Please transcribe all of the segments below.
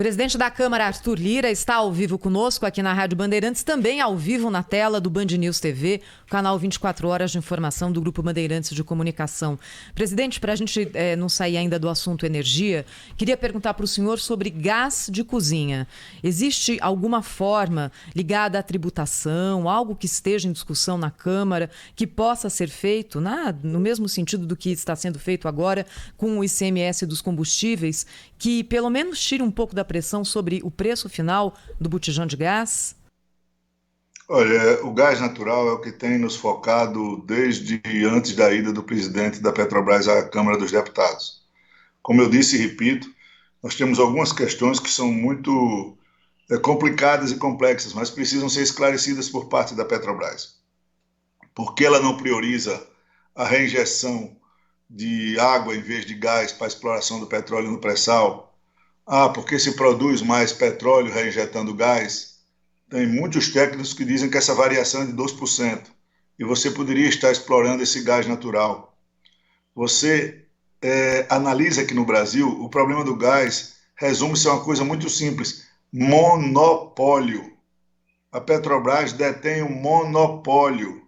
Presidente da Câmara, Arthur Lira, está ao vivo conosco aqui na Rádio Bandeirantes, também ao vivo na tela do Band News TV, canal 24 horas de informação do Grupo Bandeirantes de Comunicação. Presidente, para a gente não sair ainda do assunto energia, queria perguntar para o senhor sobre gás de cozinha. Existe alguma forma ligada à tributação, algo que esteja em discussão na Câmara, que possa ser feito no mesmo sentido do que está sendo feito agora com o ICMS dos combustíveis, que pelo menos tire um pouco da pressão sobre o preço final do botijão de gás? Olha, o gás natural é o que tem nos focado desde antes da ida do presidente da Petrobras à Câmara dos Deputados. Como eu disse e repito, nós temos algumas questões que são muito complicadas e complexas, mas precisam ser esclarecidas por parte da Petrobras. Por que ela não prioriza a reinjeção de água em vez de gás para a exploração do petróleo no pré-sal? Porque se produz mais petróleo reinjetando gás. Tem muitos técnicos que dizem que essa variação é de 2%. E você poderia estar explorando esse gás natural. Você analisa aqui no Brasil, o problema do gás resume-se a uma coisa muito simples: monopólio. A Petrobras detém um monopólio.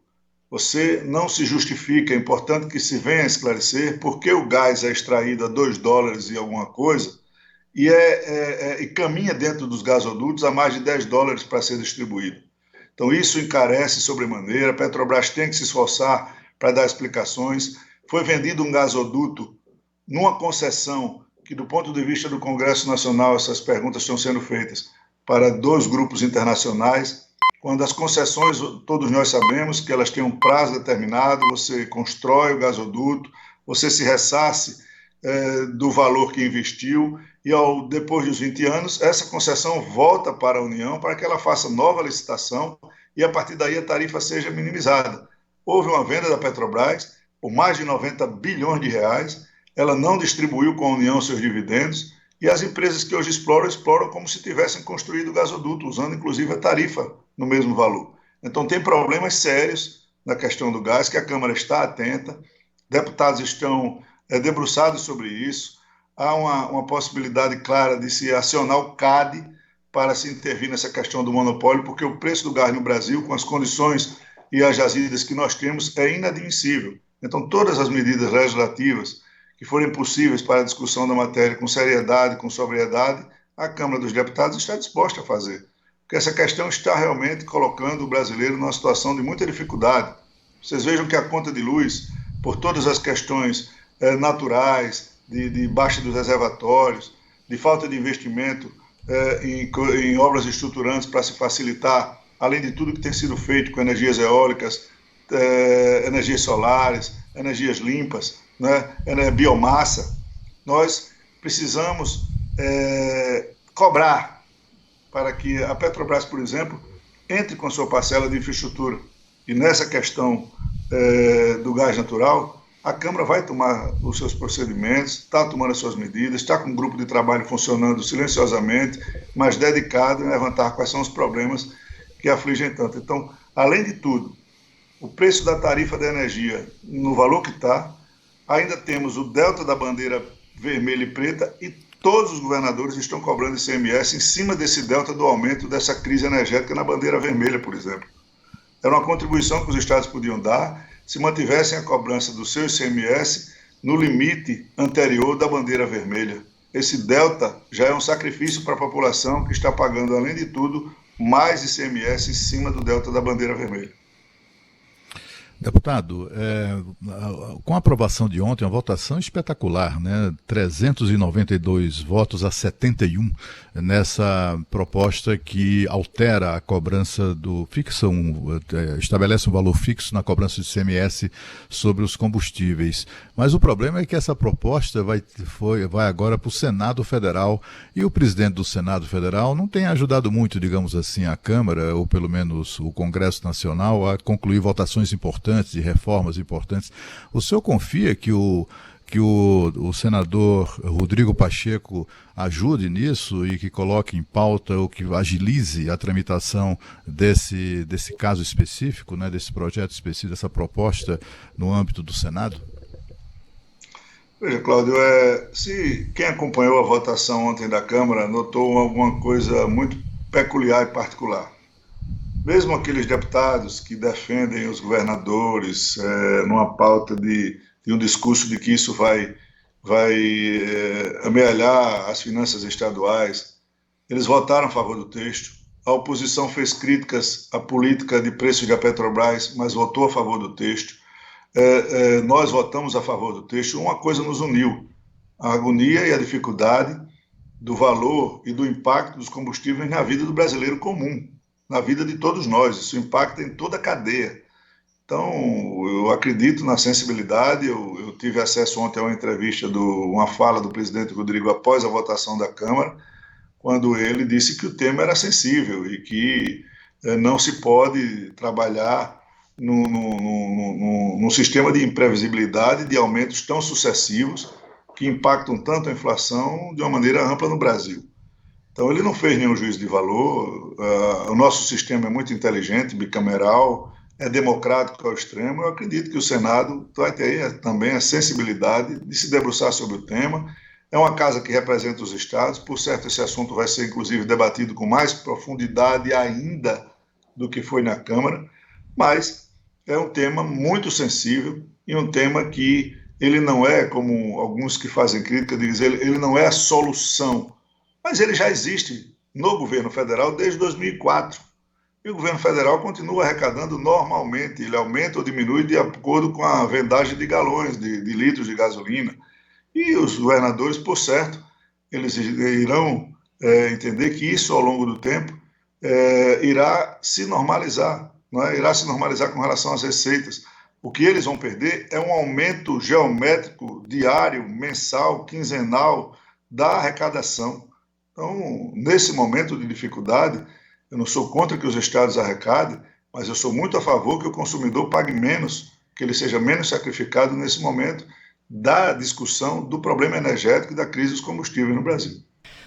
Você não se justifica, é importante que se venha a esclarecer por que o gás é extraído a $2 e alguma coisa, e caminha dentro dos gasodutos a mais de $10 para ser distribuído. Então isso encarece sobremaneira, a Petrobras tem que se esforçar para dar explicações. Foi vendido um gasoduto numa concessão que, do ponto de vista do Congresso Nacional, essas perguntas estão sendo feitas para 2 grupos internacionais, quando as concessões, todos nós sabemos que elas têm um prazo determinado, você constrói o gasoduto, você se ressarce do valor que investiu, e depois dos 20 anos, essa concessão volta para a União para que ela faça nova licitação e a partir daí a tarifa seja minimizada. Houve uma venda da Petrobras por mais de 90 bilhões de reais, ela não distribuiu com a União seus dividendos e as empresas que hoje exploram como se tivessem construído o gasoduto, usando inclusive a tarifa no mesmo valor. Então tem problemas sérios na questão do gás que a Câmara está atenta, deputados estão debruçados sobre isso. Há uma possibilidade clara de se acionar o CAD para se intervir nessa questão do monopólio, porque o preço do gás no Brasil, com as condições e as jazidas que nós temos, é inadmissível. Então, todas as medidas legislativas que forem possíveis para a discussão da matéria com seriedade, com sobriedade, a Câmara dos Deputados está disposta a fazer. Porque essa questão está realmente colocando o brasileiro numa situação de muita dificuldade. Vocês vejam que a conta de luz, por todas as questões naturais, de baixa dos reservatórios, de falta de investimento em obras estruturantes para se facilitar, além de tudo que tem sido feito com energias eólicas, energias solares, energias limpas, né, biomassa, nós precisamos cobrar para que a Petrobras, por exemplo, entre com a sua parcela de infraestrutura. E nessa questão do gás natural, a Câmara vai tomar os seus procedimentos, está tomando as suas medidas, está com um grupo de trabalho funcionando silenciosamente, mas dedicado em levantar quais são os problemas que afligem tanto. Então, além de tudo, o preço da tarifa da energia no valor que está, ainda temos o delta da bandeira vermelha e preta e todos os governadores estão cobrando ICMS em cima desse delta do aumento dessa crise energética na bandeira vermelha, por exemplo. Era uma contribuição que os estados podiam dar se mantivessem a cobrança do seu ICMS no limite anterior da bandeira vermelha. Esse delta já é um sacrifício para a população que está pagando, além de tudo, mais ICMS em cima do delta da bandeira vermelha. Deputado, com a aprovação de ontem, uma votação espetacular, né? 392 votos a 71 nessa proposta que altera a cobrança estabelece um valor fixo na cobrança de ICMS sobre os combustíveis. Mas o problema é que essa proposta vai agora para o Senado Federal e o presidente do Senado Federal não tem ajudado muito, digamos assim, a Câmara, ou pelo menos o Congresso Nacional, a concluir votações importantes, de reformas importantes. O senhor confia que o senador Rodrigo Pacheco ajude nisso e que coloque em pauta ou que agilize a tramitação desse caso específico, né, desse projeto específico, dessa proposta no âmbito do Senado? Veja, Cláudio, se quem acompanhou a votação ontem da Câmara notou alguma coisa muito peculiar e particular. Mesmo aqueles deputados que defendem os governadores numa pauta de um discurso de que isso vai amealhar as finanças estaduais, eles votaram a favor do texto. A oposição fez críticas à política de preços da Petrobras, mas votou a favor do texto. Nós votamos a favor do texto. Uma coisa nos uniu: a agonia e a dificuldade do valor e do impacto dos combustíveis na vida do brasileiro comum, na vida de todos nós. Isso impacta em toda a cadeia. Então, eu acredito na sensibilidade. Eu tive acesso ontem a uma entrevista, uma fala do presidente Rodrigo após a votação da Câmara, quando ele disse que o tema era sensível e que não se pode trabalhar num sistema de imprevisibilidade, de aumentos tão sucessivos que impactam tanto a inflação de uma maneira ampla no Brasil. Então, ele não fez nenhum juízo de valor. O nosso sistema é muito inteligente, bicameral, é democrático ao extremo. Eu acredito que o Senado vai ter também a sensibilidade de se debruçar sobre o tema. É uma casa que representa os estados. Por certo, esse assunto vai ser, inclusive, debatido com mais profundidade ainda do que foi na Câmara, mas é um tema muito sensível e um tema que ele não é, como alguns que fazem crítica dizem, ele não é a solução, mas ele já existe no governo federal desde 2004. E o governo federal continua arrecadando normalmente, ele aumenta ou diminui de acordo com a vendagem de galões, de litros de gasolina. E os governadores, por certo, eles irão entender que isso, ao longo do tempo, irá se normalizar, não é? Irá se normalizar com relação às receitas. O que eles vão perder é um aumento geométrico diário, mensal, quinzenal da arrecadação. Então, nesse momento de dificuldade, eu não sou contra que os estados arrecadem, mas eu sou muito a favor que o consumidor pague menos, que ele seja menos sacrificado nesse momento da discussão do problema energético e da crise dos combustíveis no Brasil.